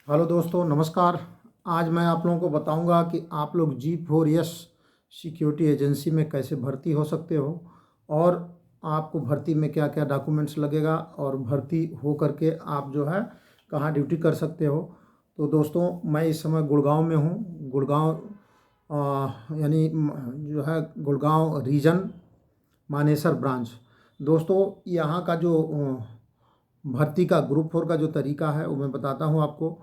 Hello दोस्तों, नमस्कार। आज मैं आप लोगों को बताऊंगा कि आप लोग G4S सिक्योरिटी एजेंसी में कैसे भर्ती हो सकते हो और आपको भर्ती में क्या क्या डॉक्यूमेंट्स लगेगा और भर्ती हो करके आप जो है कहाँ ड्यूटी कर सकते हो। तो दोस्तों, मैं इस समय गुड़गांव में हूँ। गुड़गांव यानी जो है गुड़गांव रीजन मानेसर ब्रांच। दोस्तों, यहाँ का जो भर्ती का ग्रुप 4 का जो तरीका है वो मैं बताता हूँ आपको।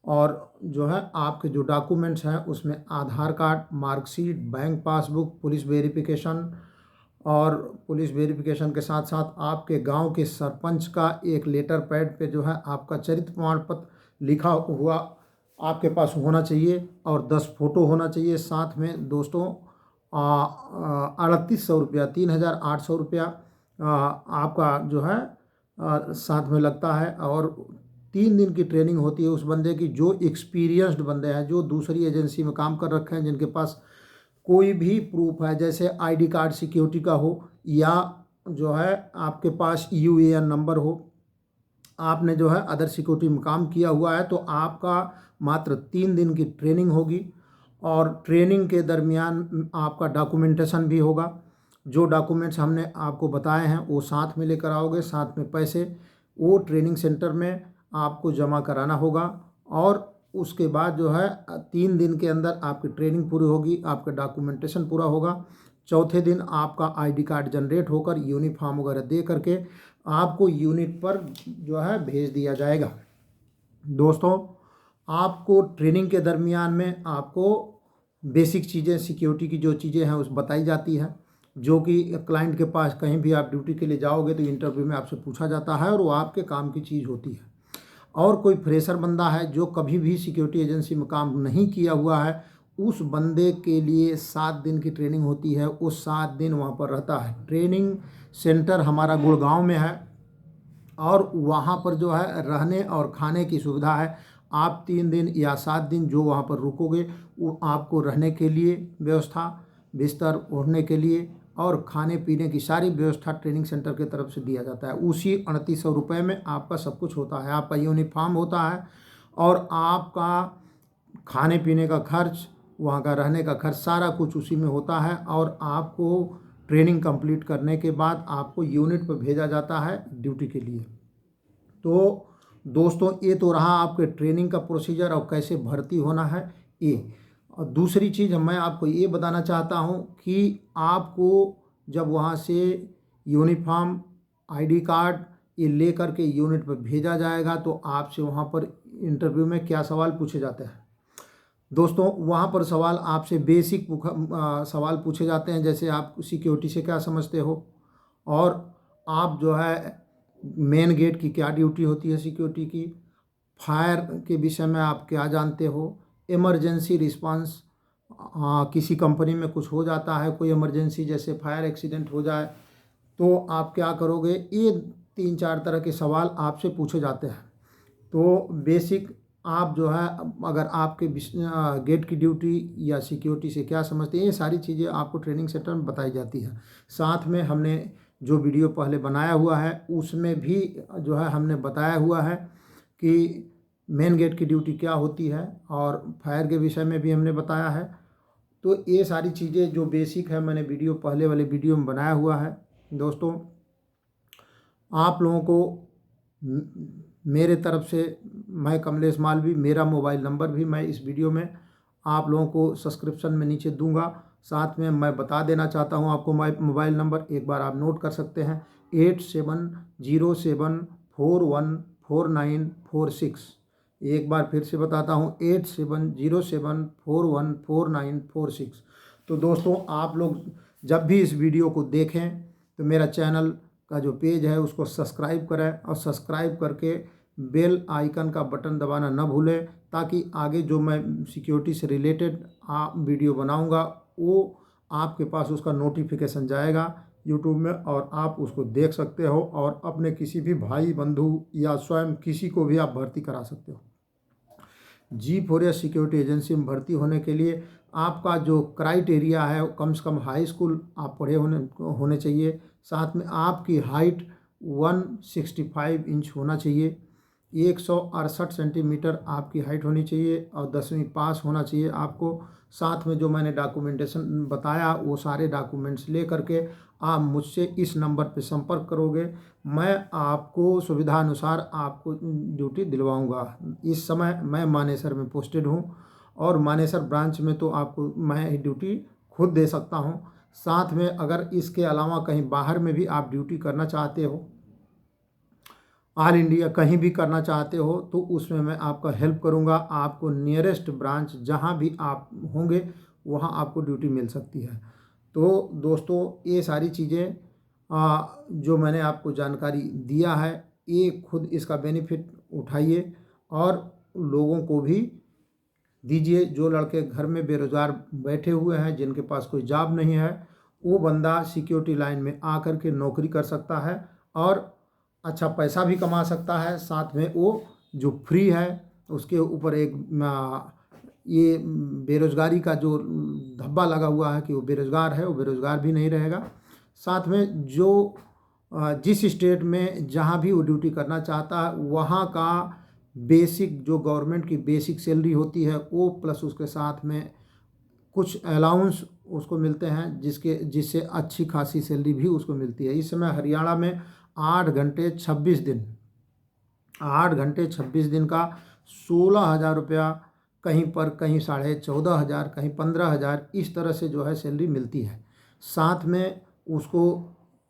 और जो है आपके जो डॉक्यूमेंट्स हैं उसमें Aadhaar card, marksheet, bank passbook, police verification, और पुलिस वेरिफिकेशन के साथ साथ आपके गांव के सरपंच का एक लेटर पैड पे जो है आपका चरित्र प्रमाण पत्र लिखा हुआ आपके पास होना चाहिए और 10 फोटो होना चाहिए। साथ में दोस्तों 3800 रुपया, 3800 रुपया आपका जो है साथ में लगता है। और 3 दिन की ट्रेनिंग होती है उस बंदे की जो एक्सपीरियंस्ड बंदे हैं, जो दूसरी एजेंसी में काम कर रखे हैं, जिनके पास कोई भी प्रूफ है, जैसे आईडी कार्ड सिक्योरिटी का हो या जो है आपके पास यूएएन नंबर हो, आपने जो है अदर सिक्योरिटी में काम किया हुआ है, तो आपका मात्र 3 दिन की ट्रेनिंग होगी। और ट्रेनिंग के दरमियान आपका डॉक्यूमेंटेशन भी होगा। जो डॉक्यूमेंट्स हमने आपको बताए हैं वो साथ में लेकर आओगे, साथ में पैसे वो ट्रेनिंग सेंटर में आपको जमा कराना होगा। और उसके बाद जो है 3 दिन के अंदर आपकी ट्रेनिंग पूरी होगी, आपका डॉक्यूमेंटेशन पूरा होगा। चौथे दिन आपका आईडी कार्ड जनरेट होकर यूनिफॉर्म वगैरह दे करके आपको यूनिट पर जो है भेज दिया जाएगा। दोस्तों, आपको ट्रेनिंग के दरमियान में आपको बेसिक चीज़ें, सिक्योरिटी की जो चीज़ें हैं उस बताई जाती है, जो कि क्लाइंट के पास कहीं भी आप ड्यूटी के लिए जाओगे तो इंटरव्यू में आपसे पूछा जाता है और वो आपके काम की चीज़ होती है। और कोई फ्रेशर बंदा है जो कभी भी सिक्योरिटी एजेंसी में काम नहीं किया हुआ है, उस बंदे के लिए 7 दिन की ट्रेनिंग होती है। वो 7 दिन वहाँ पर रहता है। ट्रेनिंग सेंटर हमारा गुड़गांव में है और वहाँ पर जो है रहने और खाने की सुविधा है। आप 3 दिन या 7 दिन जो वहाँ पर रुकोगे वो आपको रहने के लिए व्यवस्था, बिस्तर ओढ़ने के लिए और खाने पीने की सारी व्यवस्था ट्रेनिंग सेंटर की तरफ से दिया जाता है। उसी 3800 रुपये में आपका सब कुछ होता है। आपका यूनिफॉर्म होता है और आपका खाने पीने का खर्च, वहाँ का रहने का खर्च, सारा कुछ उसी में होता है। और आपको ट्रेनिंग कंप्लीट करने के बाद आपको यूनिट पर भेजा जाता है ड्यूटी के लिए। तो दोस्तों, ये तो रहा आपके ट्रेनिंग का प्रोसीजर और कैसे भर्ती होना है ये। और दूसरी चीज़ मैं आपको ये बताना चाहता हूँ कि आपको जब वहाँ से यूनिफॉर्म, आईडी कार्ड ये ले करके यूनिट पर भेजा जाएगा तो आपसे वहाँ पर इंटरव्यू में क्या सवाल पूछे जाते हैं। दोस्तों, वहाँ पर सवाल आपसे बेसिक सवाल पूछे जाते हैं, जैसे आप सिक्योरिटी से क्या समझते हो और आप जो है मेन गेट की क्या ड्यूटी होती है सिक्योरिटी की, फायर के विषय में आप क्या जानते हो, इमरजेंसी रिस्पांस, किसी कंपनी में कुछ हो जाता है, कोई इमरजेंसी जैसे फायर एक्सीडेंट हो जाए तो आप क्या करोगे। ये 3-4 तरह के सवाल आपसे पूछे जाते हैं। तो बेसिक आप जो है अगर आपके गेट की ड्यूटी या सिक्योरिटी से क्या समझते हैं, ये सारी चीज़ें आपको ट्रेनिंग सेंटर में बताई जाती है। साथ में हमने जो वीडियो पहले बनाया हुआ है उसमें भी जो है हमने बताया हुआ है कि मेन गेट की ड्यूटी क्या होती है और फायर के विषय में भी हमने बताया है। तो ये सारी चीज़ें जो बेसिक है मैंने वीडियो पहले वाले वीडियो में बनाया हुआ है। दोस्तों, आप लोगों को मेरे तरफ से, मैं कमलेश मालवी, मेरा मोबाइल नंबर भी मैं इस वीडियो में आप लोगों को सब्सक्रिप्शन में नीचे दूंगा। साथ में मैं बता देना चाहता हूं आपको मोबाइल नंबर, एक बार आप नोट कर सकते हैं, 8707414946। एक बार फिर से बताता हूं, 8707414946। तो दोस्तों, आप लोग जब भी इस वीडियो को देखें तो मेरा चैनल का जो पेज है उसको सब्सक्राइब करें और सब्सक्राइब करके बेल आइकन का बटन दबाना न भूलें, ताकि आगे जो मैं सिक्योरिटी से रिलेटेड वीडियो बनाऊंगा वो आपके पास उसका नोटिफिकेशन जाएगा यूट्यूब में और आप उसको देख सकते हो और अपने किसी भी भाई बंधु या स्वयं किसी को भी आप भर्ती करा सकते हो। G4S सिक्योरिटी एजेंसी में भर्ती होने के लिए आपका जो क्राइटेरिया है कम से कम हाई स्कूल आप पढ़े होने चाहिए। साथ में आपकी हाइट 165 इंच होना चाहिए। 168 सेंटीमीटर आपकी हाइट होनी चाहिए और 10वीं पास होना चाहिए आपको। साथ में जो मैंने डॉक्यूमेंटेशन बताया वो सारे डॉक्यूमेंट्स ले करके आप मुझसे इस नंबर पे संपर्क करोगे, मैं आपको सुविधा अनुसार आपको ड्यूटी दिलवाऊंगा। इस समय मैं मानेसर में पोस्टेड हूँ और मानेसर ब्रांच में तो आपको मैं ड्यूटी खुद दे सकता हूँ। साथ में अगर इसके अलावा कहीं बाहर में भी आप ड्यूटी करना चाहते हो, ऑल इंडिया कहीं भी करना चाहते हो, तो उसमें मैं आपका हेल्प करूंगा। आपको नियरेस्ट ब्रांच जहां भी आप होंगे वहां आपको ड्यूटी मिल सकती है। तो दोस्तों ये सारी चीज़ें जो मैंने आपको जानकारी दिया है, ये खुद इसका बेनिफिट उठाइए और लोगों को भी दीजिए। जो लड़के घर में बेरोज़गार बैठे हुए हैं, जिनके पास कोई जॉब नहीं है, वो बंदा सिक्योरिटी लाइन में आकर के नौकरी कर सकता है और अच्छा पैसा भी कमा सकता है। साथ में वो जो फ्री है उसके ऊपर एक ये बेरोज़गारी का जो धब्बा लगा हुआ है कि वो बेरोज़गार है, वो बेरोज़गार भी नहीं रहेगा। साथ में जो जिस स्टेट में जहाँ भी वो ड्यूटी करना चाहता है वहाँ का बेसिक जो गवर्नमेंट की बेसिक सैलरी होती है वो प्लस उसके साथ में कुछ अलाउंस उसको मिलते हैं, जिससे अच्छी खासी सैलरी भी उसको मिलती है। इस समय हरियाणा में 8 घंटे 26 दिन 8 घंटे 26 दिन का 16,000 रुपया, कहीं पर कहीं 14,500, कहीं 15,000, इस तरह से जो है सैलरी मिलती है। साथ में उसको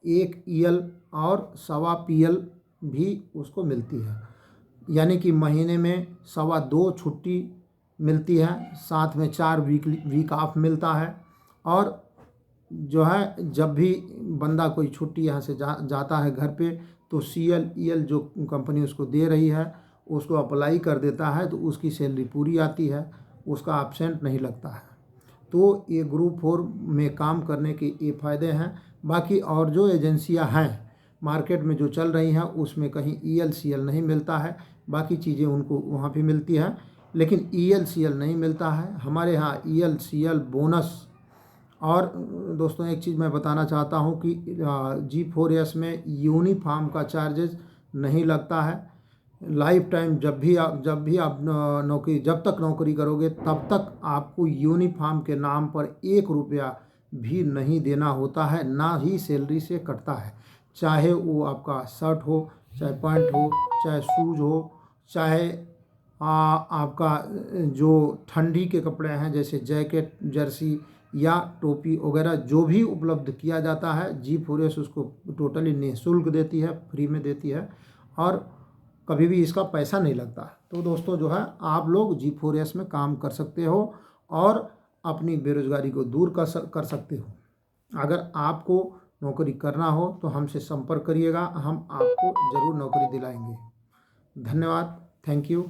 1 ईएल और सवा पीएल भी उसको मिलती है, यानी कि महीने में 2.25 छुट्टी मिलती है। साथ में 4 वीक ऑफ मिलता है और जो है जब भी बंदा कोई छुट्टी यहाँ से जाता है घर पे, तो सीएल ईएल जो कंपनी उसको दे रही है उसको अप्लाई कर देता है, तो उसकी सैलरी पूरी आती है, उसका एब्सेंट नहीं लगता है। तो ये ग्रुप 4 में काम करने के ये फ़ायदे हैं। बाकी और जो एजेंसियां हैं मार्केट में जो चल रही हैं उसमें कहीं ईएल सीएल नहीं मिलता है, बाकी चीज़ें उनको वहाँ पे मिलती हैं, लेकिन ईएल सीएल नहीं मिलता है। हमारे यहाँ ईएल सीएल बोनस। और दोस्तों एक चीज़ मैं बताना चाहता हूँ कि G4S में यूनिफॉर्म का चार्जेस नहीं लगता है। लाइफ टाइम जब भी आप नौकरी जब तक नौकरी करोगे तब तक आपको यूनिफॉर्म के नाम पर 1 रुपया भी नहीं देना होता है, ना ही सैलरी से कटता है। चाहे वो आपका शर्ट हो, चाहे पैंट हो, चाहे शूज हो, चाहे आपका जो ठंडी के कपड़े हैं जैसे जैकेट, जर्सी या टोपी वगैरह जो भी उपलब्ध किया जाता है, G4S उसको टोटली निःशुल्क देती है, फ्री में देती है और कभी भी इसका पैसा नहीं लगता। तो दोस्तों जो है आप लोग G4S में काम कर सकते हो और अपनी बेरोज़गारी को दूर कर सकते हो। अगर आपको नौकरी करना हो तो हमसे संपर्क करिएगा, हम आपको ज़रूर नौकरी दिलाएंगे। धन्यवाद, थैंक यू।